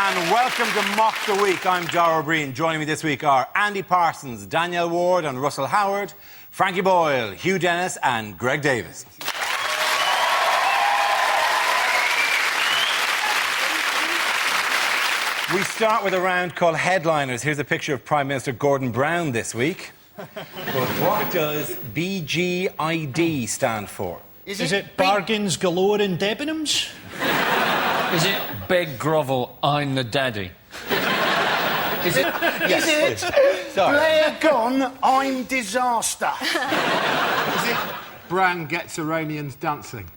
and welcome to Mock the Week. I'm Dara Breen. Joining me this week are Andy Parsons, Danielle Ward and Russell Howard, Frankie Boyle, Hugh Dennis and Greg Davis. We start with a round called Headliners. Here's a picture of Prime Minister Gordon Brown this week. But what does BGID stand for? Is it bargains galore in Debenhams? Is it Big Grovel, I'm the daddy? Is it? Yes. Is it? Blair gone, I'm disaster. Is it Bran gets Iranians dancing?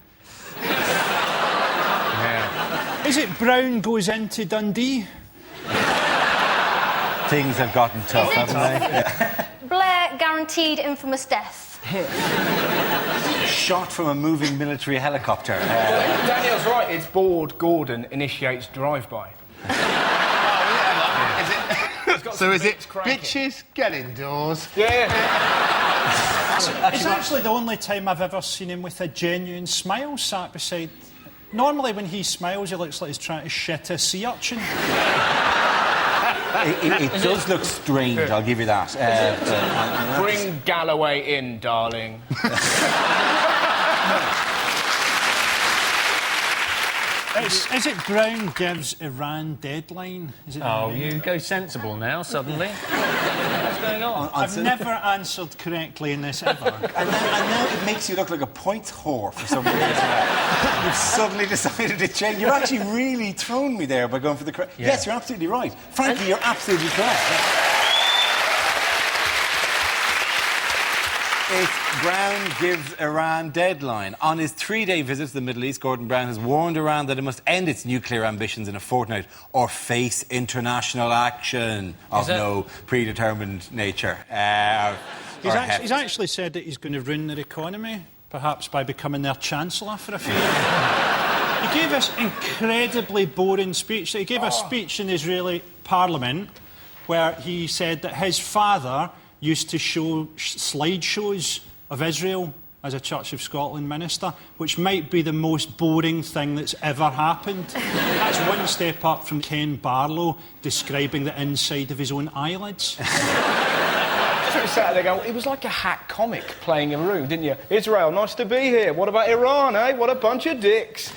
Yeah. Is it Brown goes into Dundee? Things have gotten tough, haven't they? Blair guaranteed infamous death. Shot from a moving military helicopter. Danielle's right, it's bored Gordon initiates drive-by. So is it bitches get indoors? Yeah. It's actually the only time I've ever seen him with a genuine smile sat beside... Normally when he smiles, he looks like he's trying to shit a sea urchin. It does look strange, I'll give you that. Bring Galloway in, darling. Is it Brown gives Iran deadline? Is it You go sensible now, suddenly. What's going on? I've never answered correctly in this ever. And now it makes you look like a points whore for some reason. You've suddenly decided to change. You've actually really thrown me there by going for the correct... Yeah. Yes, you're absolutely right. Frankly, you're absolutely correct. It's Brown gives Iran deadline. On his 3-day visit to the Middle East, Gordon Brown has warned Iran that it must end its nuclear ambitions in a fortnight or face international action of no predetermined nature. He's actually said that he's going to ruin their economy, perhaps by becoming their chancellor for a few years. He gave us incredibly boring speech. He gave a speech in the Israeli parliament where he said that his father used to show slideshows of Israel as a Church of Scotland minister, which might be the most boring thing that's ever happened. That's one step up from Ken Barlow describing the inside of his own eyelids. Sat there going, it was like a hack comic playing a room, didn't you? Israel, nice to be here. What about Iran, eh? What a bunch of dicks.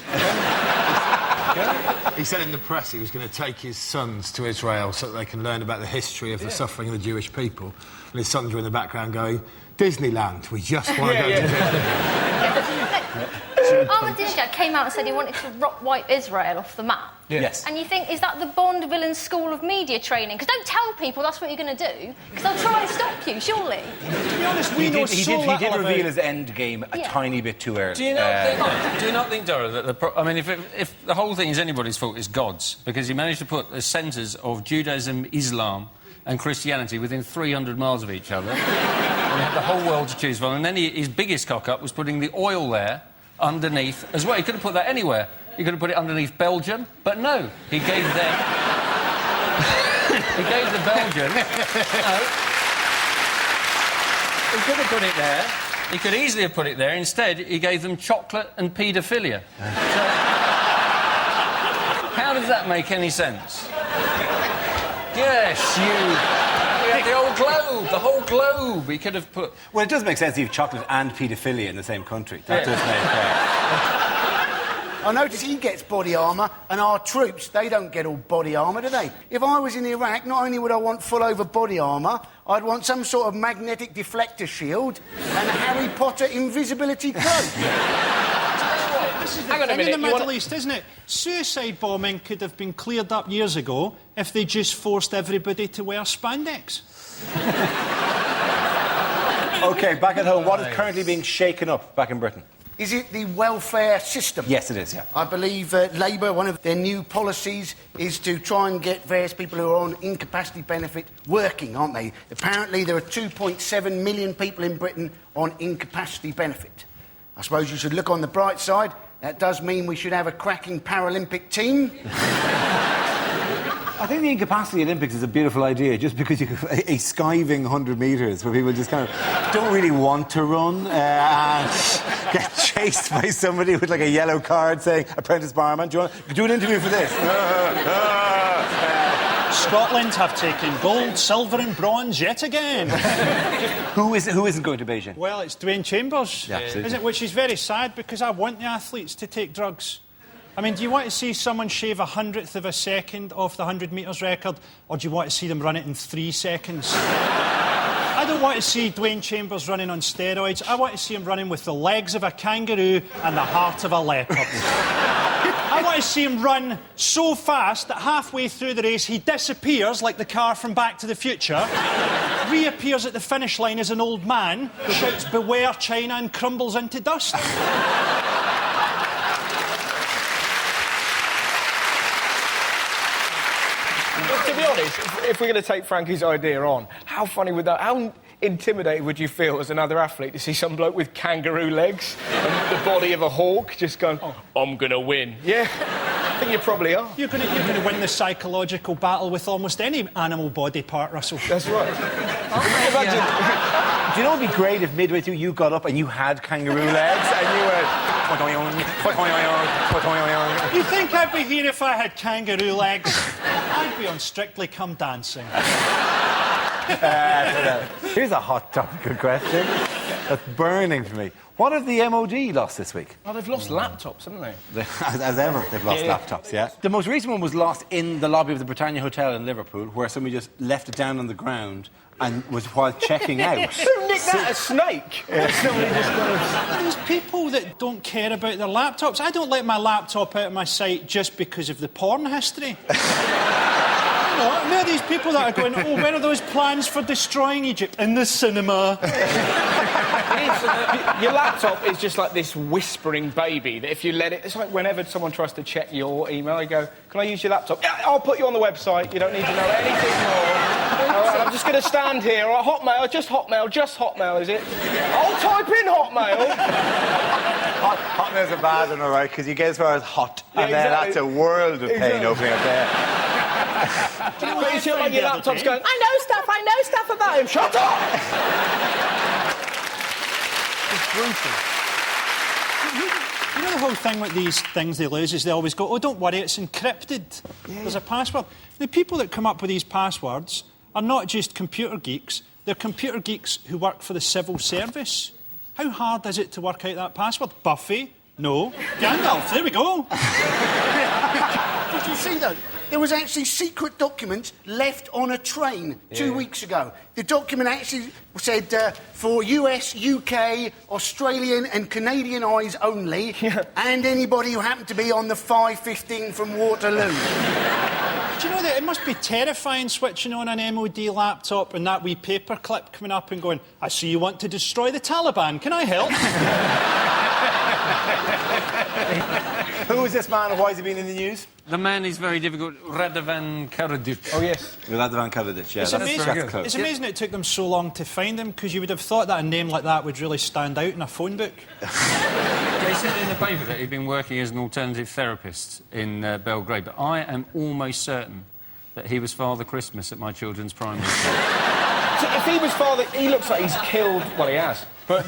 He said in the press he was going to take his sons to Israel so that they can learn about the history of the suffering of the Jewish people. And his sons were in the background going, Disneyland, we just want to go to Disneyland. Ahmadinejad came out and said he wanted to wipe Israel off the map. Yes. And you think, is that the Bond villain school of media training? Because don't tell people that's what you're going to do, because they'll try and stop you, surely. To be honest, we know He did reveal his end game a tiny bit too early. Do you not think, Dara, that if the whole thing is anybody's fault, it's God's, because he managed to put the centres of Judaism, Islam and Christianity within 300 miles of each other. And he had the whole world to choose from. And then his biggest cock-up was putting the oil there underneath as well. He could have put that anywhere. He could have put it underneath Belgium, but no, he gave them... he gave the Belgians... No. He could have put it there. He could easily have put it there. Instead, he gave them chocolate and paedophilia. So, how does that make any sense? Yes, you... The whole globe. He could have put... Well, it does make sense to have chocolate and paedophilia in the same country. That does make I notice he gets body armour, and our troops, they don't get all body armour, do they? If I was in Iraq, not only would I want full-over body armour, I'd want some sort of magnetic deflector shield and a Harry Potter invisibility cloak. Hang on a minute, in the Middle East, isn't it? Suicide bombing could have been cleared up years ago if they just forced everybody to wear spandex. OK, back at home, what is currently being shaken up back in Britain? Is it the welfare system? Yes, it is, yeah. I believe Labour, one of their new policies is to try and get various people who are on incapacity benefit working, aren't they? Apparently there are 2.7 million people in Britain on incapacity benefit. I suppose you should look on the bright side. That does mean we should have a cracking Paralympic team. I think the incapacity Olympics is a beautiful idea, just because you a skiving 100 metres where people just kind of don't really want to run and get chased by somebody with like a yellow card saying, "Apprentice barman, do you want to do an interview for this?" Scotland have taken gold, silver and bronze yet again. Who isn't going to Beijing? Well, it's Dwayne Chambers, Yeah, absolutely. isn't it? Which is very sad because I want the athletes to take drugs. I mean, do you want to see someone shave 100th of a second off the 100 metres record, or do you want to see them run it in 3 seconds? I don't want to see Dwayne Chambers running on steroids. I want to see him running with the legs of a kangaroo and the heart of a leopard. I want to see him run so fast that halfway through the race he disappears like the car from Back to the Future, reappears at the finish line as an old man, shouts "Beware China" and crumbles into dust. To be honest, if we're going to take Frankie's idea on, how funny would that... How intimidated would you feel as another athlete to see some bloke with kangaroo legs and the body of a hawk just going, I'm going to win? Yeah, I think you probably are. You're going to win the psychological battle with almost any animal body part, Russell. That's right. Do you know what would be great if midway through you got up and you had kangaroo legs and you were... You think I'd be here if I had kangaroo legs? I'd be on Strictly Come Dancing. Here's a hot topical question that's burning for me. What have the MOD lost this week? Oh, they've lost laptops, haven't they? As ever, they've lost laptops, yeah? The most recent one was lost in the lobby of the Britannia Hotel in Liverpool, where somebody just left it down on the ground and was while checking out. Who nicked that? A snake? Somebody just got There's people that don't care about their laptops. I don't let my laptop out of my sight just because of the porn history. There are these people that are going, oh, where are those plans for destroying Egypt? In the cinema. Your laptop is just like this whispering baby that if you let it... It's like whenever someone tries to check your email, you go, can I use your laptop? Yeah, I'll put you on the website. You don't need to know anything more. All right, I'm just going to stand here. All right, Hotmail, just Hotmail, is it? I'll type in Hotmail. Hotmail's a bad one, all right, because you get as far as hot, Yeah, and then exactly. that's a world of pain opening up there. Do you know what you feel like your laptop's going, I know stuff about him. Shut up! It's brutal. You know the whole thing with these things they lose is they always go, oh, don't worry, it's encrypted. There's a password. The people that come up with these passwords are not just computer geeks, they're computer geeks who work for the civil service. How hard is it to work out that password? Buffy? No. Gandalf, there we go. Did you see, though? There was actually secret documents left on a train 2 weeks ago. The document actually said for US, UK, Australian and Canadian eyes only, and anybody who happened to be on the 5:15 from Waterloo. Do you know that it must be terrifying switching on an MOD laptop and that wee paperclip coming up and going, I see you want to destroy the Taliban, can I help? Who is this man and why has he been in the news? The man is very difficult, Radovan Karadzic. Oh, yes. Radovan Karadzic, yeah. It's amazing. It's amazing it took them so long to find him because you would have thought that a name like that would really stand out in a phone book. They said in the paper that he'd been working as an alternative therapist in Belgrade, but I am almost certain that he was Father Christmas at my children's primary school. So if he was Father... He looks like he's killed... Well, he has. But,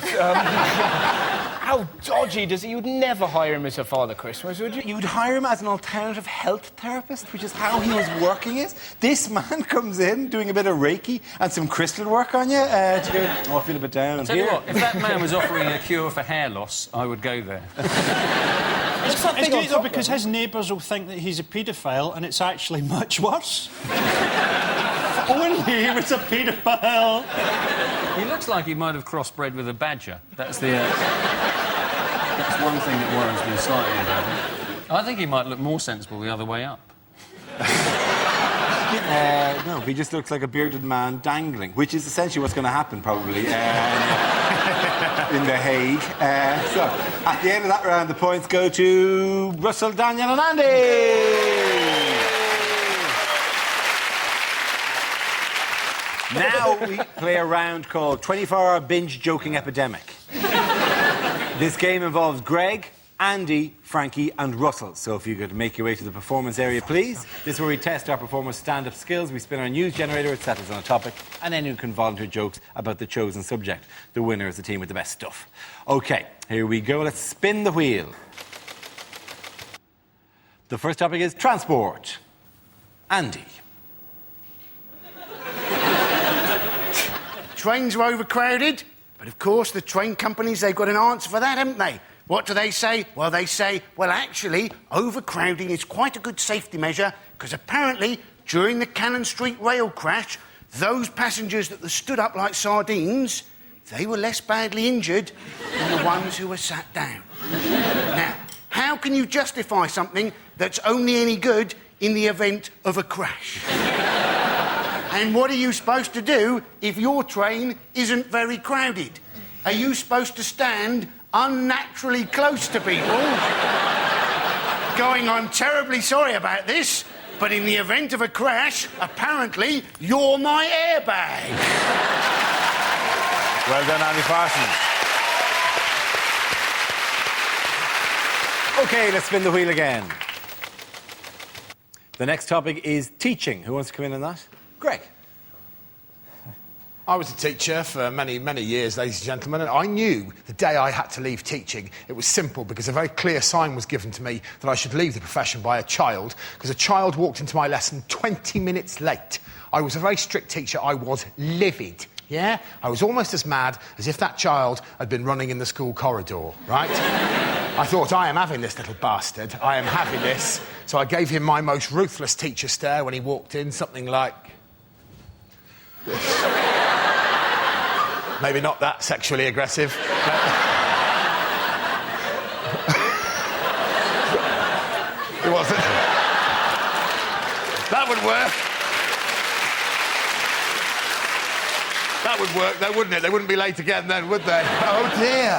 how dodgy does he... You'd never hire him as a Father Christmas, would you? You'd hire him as an alternative health therapist, which is how he was working it. This man comes in doing a bit of Reiki and some crystal work on you to go, oh, I feel a bit down. Tell you what, if that man was offering a cure for hair loss, I would go there. It's great though because his neighbours will think that he's a paedophile and it's actually much worse. If only he was a paedophile. He looks like he might have crossbred with a badger. That's the... that's one thing that worries me slightly about him. I think he might look more sensible the other way up. No, he just looks like a bearded man dangling, which is essentially what's going to happen, probably, in The Hague. So, at the end of that round, the points go to Russell, Daniel and Andy! Now we play a round called 24-Hour Binge Joking Epidemic. This game involves Greg, Andy, Frankie and Russell. So if you could make your way to the performance area, please. This is where we test our performers' stand-up skills. We spin our news generator, it settles on a topic, and anyone can volunteer jokes about the chosen subject. The winner is the team with the best stuff. OK, here we go. Let's spin the wheel. The first topic is transport. Andy. trains are overcrowded. But of course, the train companies, they've got an answer for that, haven't they? What do they say? Well, they say, well, actually, overcrowding is quite a good safety measure because apparently, during the Cannon Street rail crash, those passengers that were stood up like sardines, they were less badly injured than the ones who were sat down. Now, how can you justify something that's only any good in the event of a crash? And what are you supposed to do if your train isn't very crowded? Are you supposed to stand unnaturally close to people, going, I'm terribly sorry about this, but in the event of a crash, apparently, you're my airbag? Well done, Andy Parsons. OK, let's spin the wheel again. The next topic is teaching. Who wants to come in on that? Greg. I was a teacher for many, many years, ladies and gentlemen, and I knew the day I had to leave teaching, it was simple because a very clear sign was given to me that I should leave the profession by a child, because a child walked into my lesson 20 minutes late. I was a very strict teacher. I was livid, yeah? I was almost as mad as if that child had been running in the school corridor, right? I thought, I am having this little bastard. I am having this. So I gave him my most ruthless teacher stare when he walked in, something like this. Maybe not that sexually aggressive. But... it wasn't. That would work. That would work, though, wouldn't it? They wouldn't be late again then, would they? Oh, dear.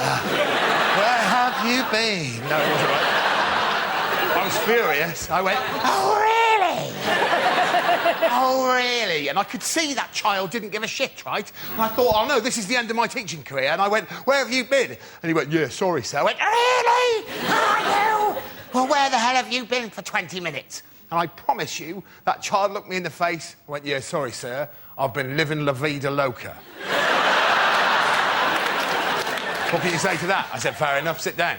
Where have you been? No, it wasn't right. I was furious. I went, oh, really? Oh, really? And I could see that child didn't give a shit, right? And I thought, oh, no, this is the end of my teaching career. And I went, where have you been? And he went, yeah, sorry, sir. I went, really? Are you? Well, where the hell have you been for 20 minutes? And I promise you, that child looked me in the face and went, yeah, sorry, sir. I've been living La Vida Loca. What can you say to that? I said, fair enough, sit down.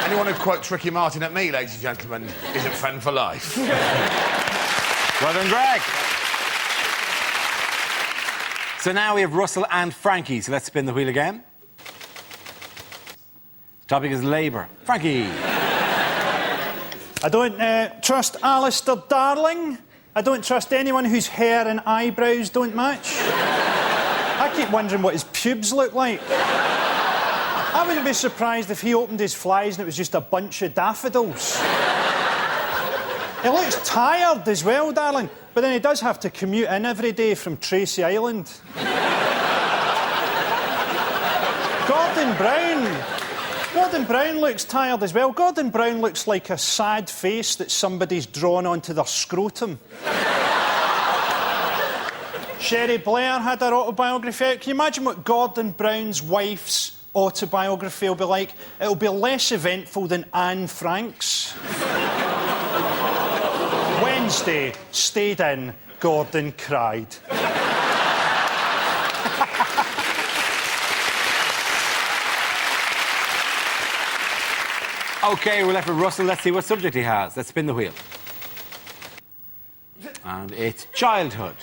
Anyone who quotes Ricky Martin at me, ladies and gentlemen, isn't friend for life. Well done, Greg. So now we have Russell and Frankie, so let's spin the wheel again. The topic is Labour. Frankie. I don't trust Alistair Darling. I don't trust anyone whose hair and eyebrows don't match. I keep wondering what his pubes look like. I wouldn't be surprised if he opened his flies and it was just a bunch of daffodils. He looks tired as well, darling, but then he does have to commute in every day from Tracy Island. Gordon Brown looks tired as well. Gordon Brown looks like a sad face that somebody's drawn onto their scrotum. Sherry Blair had her autobiography out. Can you imagine what Gordon Brown's wife's autobiography will be like? It'll be less eventful than Anne Frank's. Wednesday, stayed in, Gordon cried. OK, we're left with Russell. Let's see what subject he has. Let's spin the wheel. And it's childhood.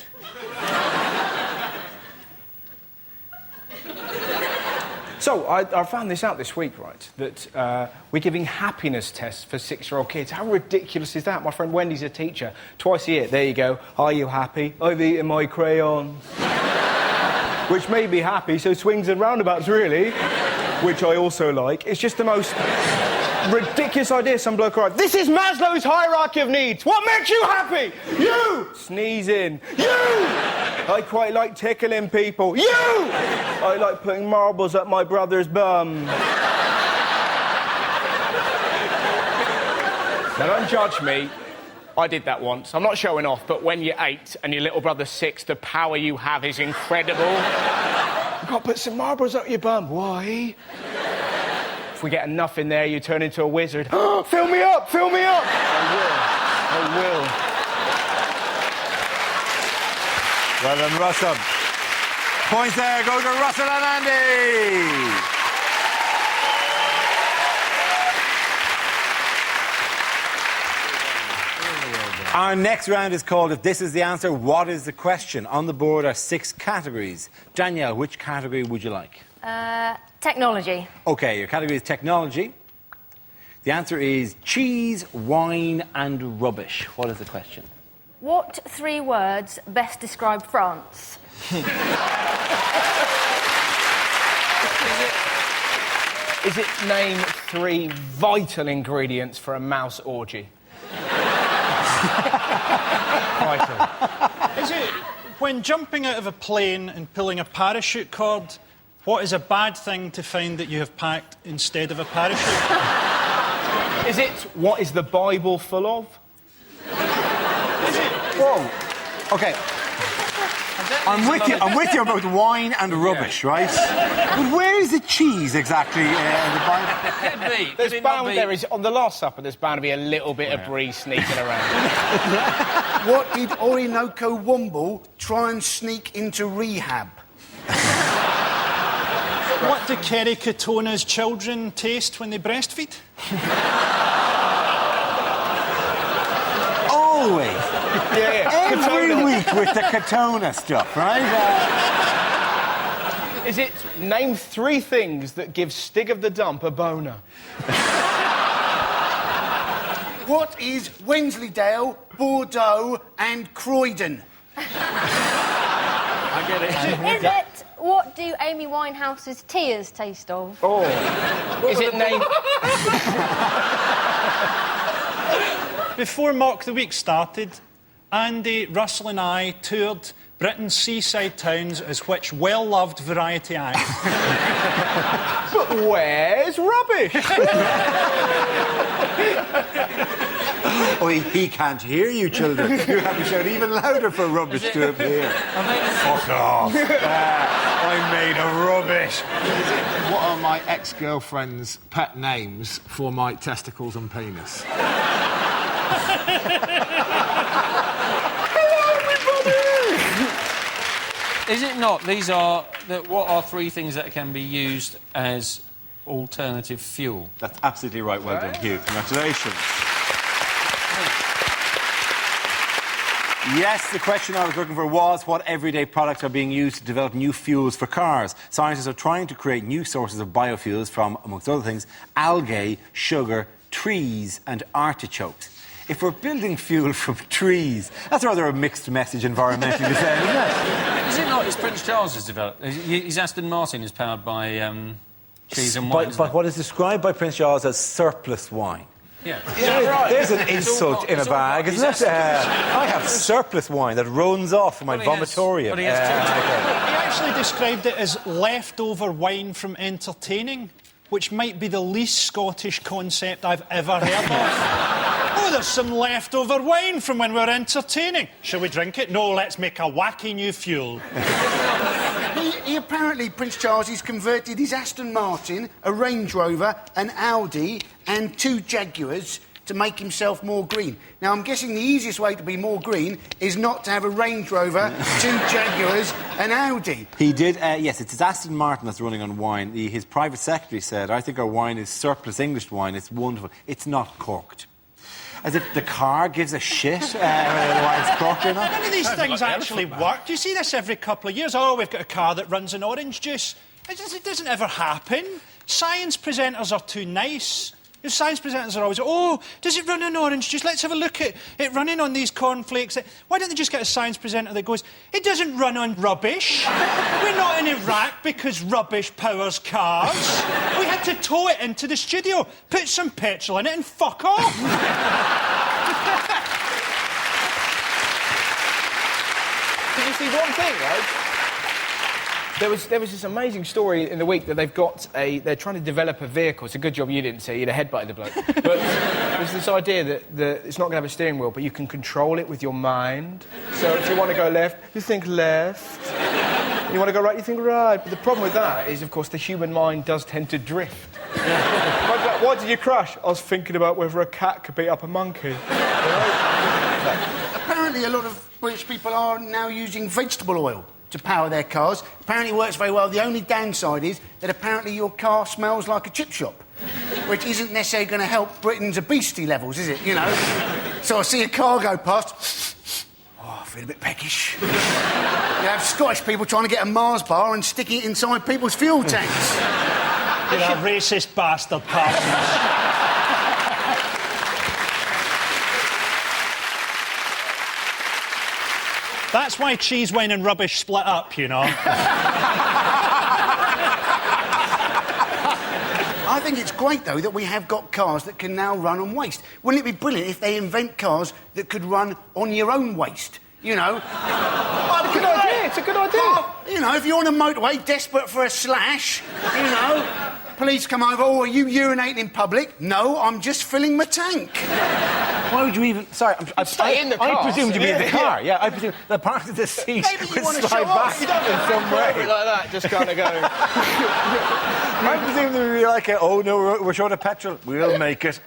So, I found this out this week, right, that we're giving happiness tests for 6-year-old kids. How ridiculous is that? My friend Wendy's a teacher. Twice a year, there you go. Are you happy? I've eaten my crayons. Which made me happy, so swings and roundabouts, really. Which I also like. It's just the most ridiculous idea. Some bloke arrived. This is Maslow's hierarchy of needs. What makes you happy? You! Sneezing. You! I quite like tickling people. You! I like putting marbles up my brother's bum. Now, don't judge me. I did that once. I'm not showing off, but when you're 8 and your little brother's 6, the power you have is incredible. You've got to put some marbles up your bum. Why? If we get enough in there, you turn into a wizard. Fill me up! Fill me up! I will. Well done, Russell. Points there go to Russell and Andy. Well done. Our next round is called If This Is the Answer, What Is the Question? On the board are 6 categories. Danielle, which category would you like? Technology. OK, your category is technology. The answer is cheese, wine and rubbish. What is the question? What 3 words best describe France? Is it name 3 vital ingredients for a mouse orgy? Vital. Is it when jumping out of a plane and pulling a parachute cord, what is a bad thing to find that you have packed instead of a parachute? Is it what is the Bible full of? Is it? Whoa. OK. I'm with you about wine and rubbish, right? But where is the cheese exactly in the Bible? There's bound there is on the Last Supper. There's bound to be a little bit of brie sneaking around. What did Orinoco Womble try and sneak into rehab? What do Kerry Katona's children taste when they breastfeed? Always. Yeah. Every week with the Katona stuff, right? Is it name 3 things that give Stig of the Dump a boner? What is Wensleydale, Bordeaux and Croydon? I get it. Is it what do Amy Winehouse's tears taste of? Oh. Is it name... Before Mock the Week started, Andy, Russell and I toured Britain's seaside towns as which well-loved variety act. But where's rubbish? Oh, he can't hear you, children. You have to shout even louder for rubbish to appear. Fuck off. I made a rubbish. What are my ex-girlfriend's pet names for my testicles and penis? Is it not? What are 3 things that can be used as alternative fuel? That's absolutely right. Well done, Hugh. Congratulations. Yes, the question I was looking for was what everyday products are being used to develop new fuels for cars. Scientists are trying to create new sources of biofuels from, amongst other things, algae, sugar, trees and artichokes. If we're building fuel from trees, that's rather a mixed message environmentally to say, isn't it? Is it not? It's Prince Charles has developed. His Aston Martin is powered by cheese and wine. But what is described by Prince Charles as surplus wine. Yeah. Right. There's an insult in a bag, isn't it? I have surplus wine that runs off in my vomitorium. He actually described it as leftover wine from entertaining, which might be the least Scottish concept I've ever heard of. Oh, there's some leftover wine from when we were entertaining. Shall we drink it? No, let's make a wacky new fuel. He apparently, Prince Charles, he's converted his Aston Martin, a Range Rover, an Audi and 2 Jaguars to make himself more green. Now, I'm guessing the easiest way to be more green is not to have a Range Rover, 2 Jaguars, an Audi. He did, yes, it's his Aston Martin that's running on wine. His private secretary said, I think our wine is surplus English wine. It's wonderful. It's not corked. As if the car gives a shit why it's corked or not. None of these things actually work. You see this every couple of years. Oh, we've got a car that runs on orange juice. It doesn't ever happen. Science presenters are too nice. The science presenters are always, oh, does it run on orange juice? Let's have a look at it running on these cornflakes. Why don't they just get a science presenter that goes, it doesn't run on rubbish. We're not in Iraq because rubbish powers cars. We had to tow it into the studio, put some petrol in it and fuck off. Did you see one thing, right? There was this amazing story in the week that they're trying to develop a vehicle. It's a good job you didn't see, you'd have headbutted the bloke. But there's this idea that it's not going to have a steering wheel, but you can control it with your mind. So if you want to go left, you think left. You want to go right, you think right. But the problem with that is, of course, the human mind does tend to drift. Why did you crash? I was thinking about whether a cat could beat up a monkey. Apparently, a lot of British people are now using vegetable oil to power their cars. Apparently it works very well. The only downside is that apparently your car smells like a chip shop. which isn't necessarily going to help Britain's obesity levels, is it, you know? So I see a car go past... Oh, I feel a bit peckish. You have Scottish people trying to get a Mars bar and sticking it inside people's fuel tanks. You're a racist bastard, Parsons. That's why cheese, wine and rubbish split up, you know. I think it's great, though, that we have got cars that can now run on waste. Wouldn't it be brilliant if they invent cars that could run on your own waste? You know? It's a good idea. It's a good idea. You know, if you're on a motorway desperate for a slash, you know, police come over, oh, are you urinating in public? No, I'm just filling my tank. Why would you even... Sorry, Stay in the car. I presumed you'd be in the car. Yeah, I presumed the part of the seat Maybe you would want to slide show off. back You don't in some Like way. that, just kind of go... I presumed there would be like oh no, we're short of petrol. We'll make it.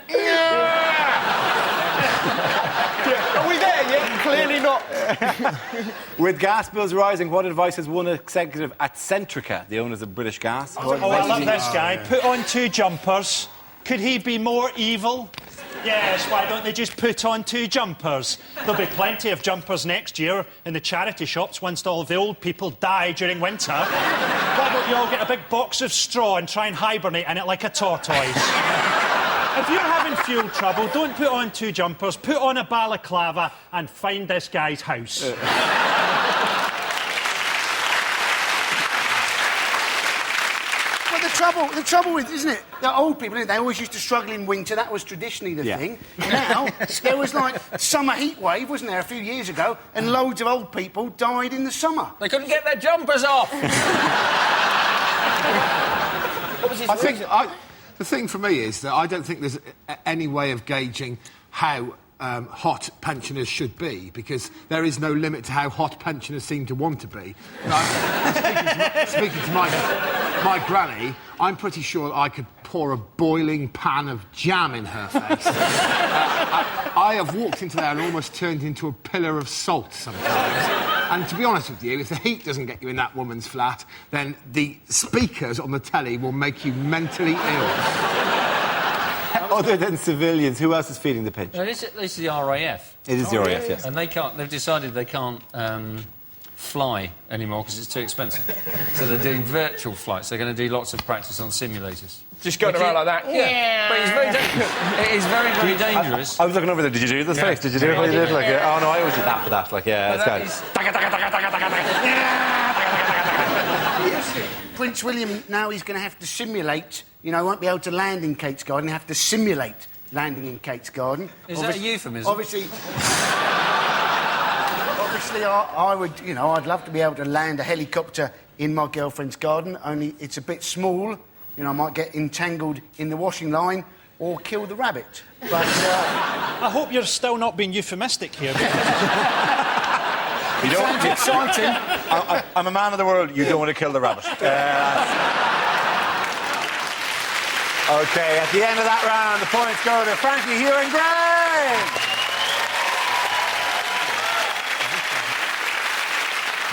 Are we there yet? Clearly not. With gas bills rising, what advice has one executive at Centrica, the owners of British Gas? Oh, I love this guy. Put on 2 jumpers. Could he be more evil? Yes, why don't they just put on 2 jumpers? There'll be plenty of jumpers next year in the charity shops once all the old people die during winter. Why don't you all get a big box of straw and try and hibernate in it like a tortoise? If you're having fuel trouble, don't put on 2 jumpers, put on a balaclava and find this guy's house. Well, the trouble with, isn't it, the old people, they always used to struggle in winter. That was traditionally the thing. Now, there was like summer heat wave, wasn't there, a few years ago, and loads of old people died in the summer. They couldn't get their jumpers off. What was his I think reason? the thing for me is that I don't think there's any way of gauging how hot pensioners should be, because there is no limit to how hot pensioners seem to want to be. Speaking to my granny, I'm pretty sure I could pour a boiling pan of jam in her face. I have walked into there and almost turned into a pillar of salt sometimes. And to be honest with you, if the heat doesn't get you in that woman's flat, then the speakers on the telly will make you mentally ill. Other than civilians, who else is feeling the pinch? No, this is the RAF. It is the RAF, yes. And they've decided they can't fly anymore because it's too expensive. So they're doing virtual flights. They're going to do lots of practice on simulators. Just going around like that? Yeah. But it's very dangerous. It is very, very dangerous. I was looking over there. Did you do the face? Did you do it? I did. Like, oh no, I always did that for that. Like, yeah, But it's that good. is- Prince William, now he's going to have to simulate, you know, won't be able to land in Kate's Garden, have to simulate landing in Kate's Garden. Is that a euphemism? Obviously, I would, you know, I'd love to be able to land a helicopter in my girlfriend's garden, only it's a bit small. You know, I might get entangled in the washing line or kill the rabbit. But, I hope you're still not being euphemistic here. You don't. sounds exciting. I'm a man of the world. You don't want to kill the rabbit. Okay, at the end of that round, the points go to Frankie, Hugh, and Greg.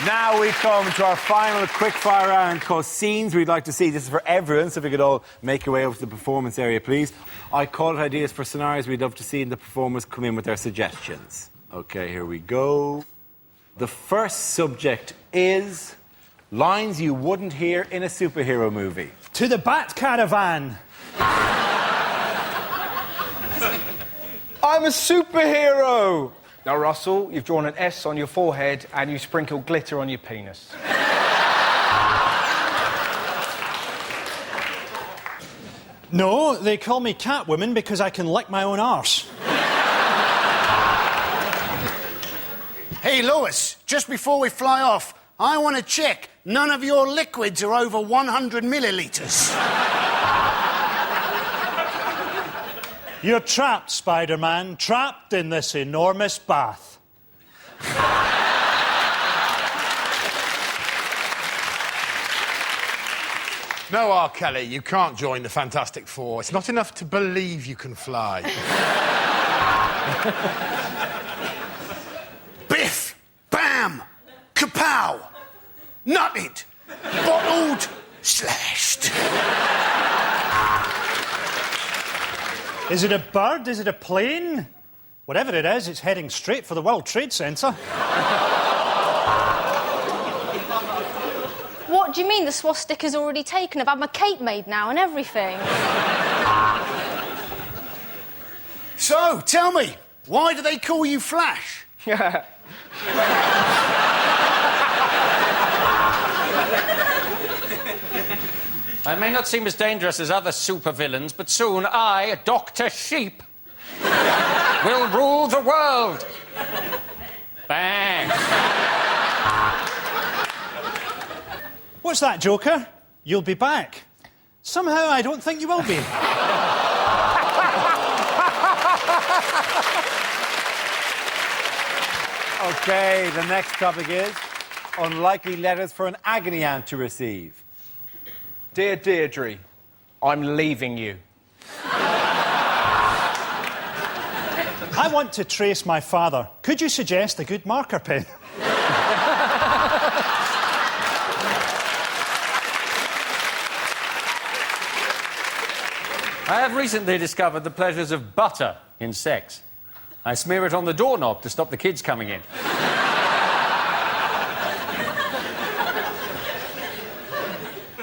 Now we come to our final quickfire round called Scenes We'd Like to See. This is for everyone, so if we could all make your way over to the performance area, please. I call it ideas for scenarios we'd love to see, and the performers come in with their suggestions. Okay, here we go. The first subject is lines you wouldn't hear in a superhero movie. To the Bat Caravan. I'm a superhero! Now, Russell, you've drawn an S on your forehead and you sprinkle glitter on your penis. No, they call me Catwoman because I can lick my own arse. Hey, Lewis, just before we fly off, I want to check none of your liquids are over 100 millilitres. You're trapped, Spider-Man, trapped in this enormous bath. No, R. Kelly, you can't join the Fantastic Four. It's not enough to believe you can fly. Biff, bam, kapow, nutted, bottled, slashed. Is it a bird? Is it a plane? Whatever it is, it's heading straight for the World Trade Centre. What do you mean the swastika's already taken? I've had my cape made now and everything. So, tell me, why do they call you Flash? I may not seem as dangerous as other supervillains, but soon I, Dr. Sheep, will rule the world. Bang. What's that, Joker? You'll be back. Somehow I don't think you will be. OK, the next topic is unlikely letters for an agony aunt to receive. Dear Deirdre, I'm leaving you. I want to trace my father. Could you suggest a good marker pen? I have recently discovered the pleasures of butter in sex. I smear it on the doorknob to stop the kids coming in.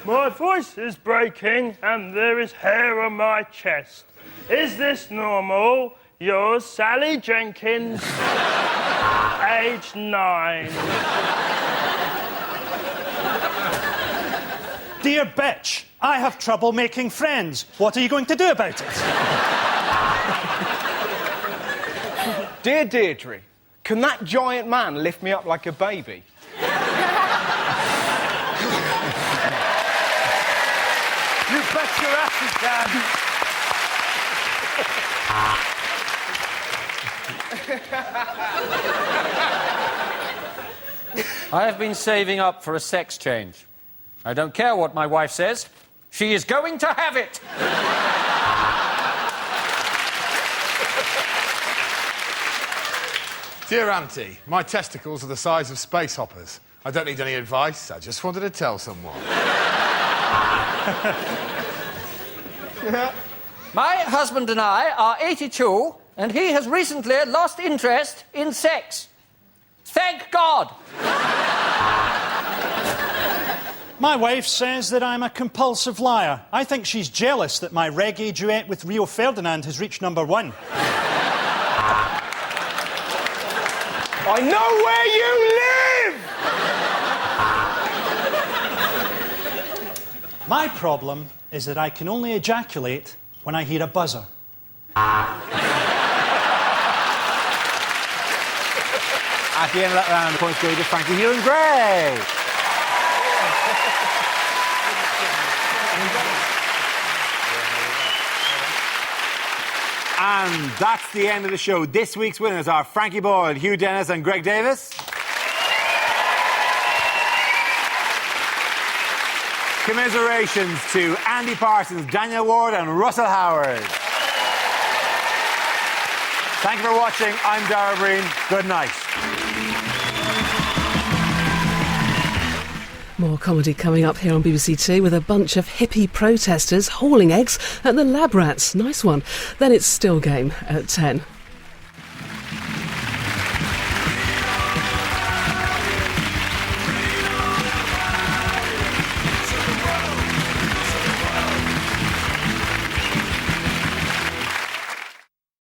My voice is breaking and there is hair on my chest. Is this normal? Yours, Sally Jenkins, age 9. Dear bitch, I have trouble making friends. What are you going to do about it? Dear Deirdre, can that giant man lift me up like a baby? You bet your ass he can. I have been saving up for a sex change. I don't care what my wife says. She is going to have it. Dear Auntie, my testicles are the size of space hoppers. I don't need any advice. I just wanted to tell someone. My husband and I are 82, and he has recently lost interest in sex. Thank God! My wife says that I'm a compulsive liar. I think she's jealous that my reggae duet with Rio Ferdinand has reached #1. I know where you live! My problem is that I can only ejaculate when I hear a buzzer. At the end of that round, the points go to Frankie Hugh and Gray. And that's the end of the show. This week's winners are Frankie Boyle, Hugh Dennis and Greg Davis. Commiserations to Andy Parsons, Daniel Ward and Russell Howard. Thank you for watching. I'm Dara Breen. Good night. More comedy coming up here on BBC Two with a bunch of hippie protesters hauling eggs at the lab rats. Nice one. Then it's Still Game at 10.